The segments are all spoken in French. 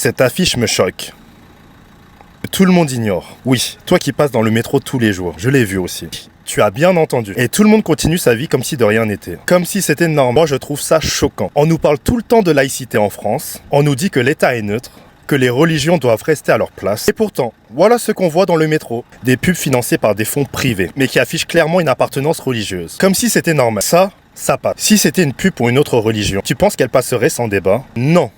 Cette affiche me choque. Tout le monde ignore. Oui, toi qui passes dans le métro tous les jours, je l'ai vu aussi. Tu as bien entendu. Et tout le monde continue sa vie comme si de rien n'était. Comme si c'était normal. Moi, je trouve ça choquant. On nous parle tout le temps de laïcité en France. On nous dit que l'État est neutre, que les religions doivent rester à leur place. Et pourtant, voilà ce qu'on voit dans le métro. Des pubs financées par des fonds privés, mais qui affichent clairement une appartenance religieuse. Comme si c'était normal. Ça passe. Si c'était une pub pour une autre religion, tu penses qu'elle passerait sans débat? Non.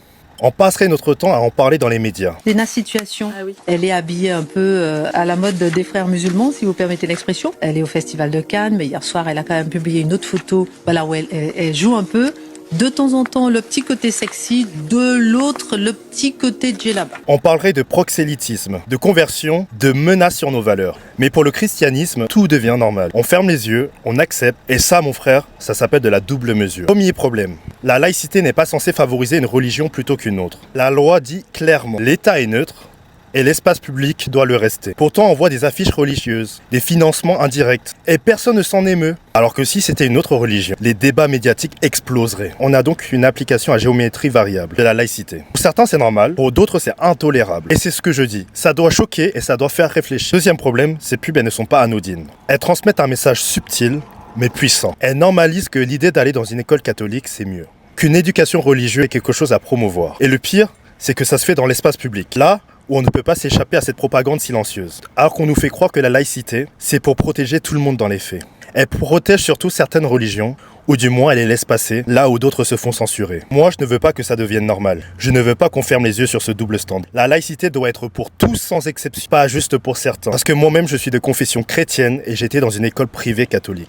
On passerait notre temps à en parler dans les médias. Léna Situation, elle est habillée un peu à la mode des frères musulmans, si vous permettez l'expression. Elle est au Festival de Cannes, mais hier soir, elle a quand même publié une autre photo où elle joue un peu. De temps en temps, le petit côté sexy, de l'autre, le petit côté djellaba. On parlerait de proxélytisme, de conversion, de menace sur nos valeurs. Mais pour le christianisme, tout devient normal. On ferme les yeux, on accepte, et ça, mon frère, ça s'appelle de la double mesure. Premier problème, la laïcité n'est pas censée favoriser une religion plutôt qu'une autre. La loi dit clairement, l'État est neutre, et l'espace public doit le rester. Pourtant, on voit des affiches religieuses, des financements indirects, et personne ne s'en émeut. Alors que si c'était une autre religion, les débats médiatiques exploseraient. On a donc une application à géométrie variable de la laïcité. Pour certains, c'est normal, pour d'autres, c'est intolérable. Et c'est ce que je dis. Ça doit choquer et ça doit faire réfléchir. Deuxième problème, ces pubs, elles ne sont pas anodines. Elles transmettent un message subtil, mais puissant. Elles normalisent que l'idée d'aller dans une école catholique, c'est mieux. Qu'une éducation religieuse est quelque chose à promouvoir. Et le pire, c'est que ça se fait dans l'espace public. Là, où on ne peut pas s'échapper à cette propagande silencieuse. Alors qu'on nous fait croire que la laïcité, c'est pour protéger tout le monde dans les faits. Elle protège surtout certaines religions, ou du moins elle les laisse passer, là où d'autres se font censurer. Moi, je ne veux pas que ça devienne normal. Je ne veux pas qu'on ferme les yeux sur ce double stand. La laïcité doit être pour tous sans exception, pas juste pour certains. Parce que moi-même, je suis de confession chrétienne et j'étais dans une école privée catholique.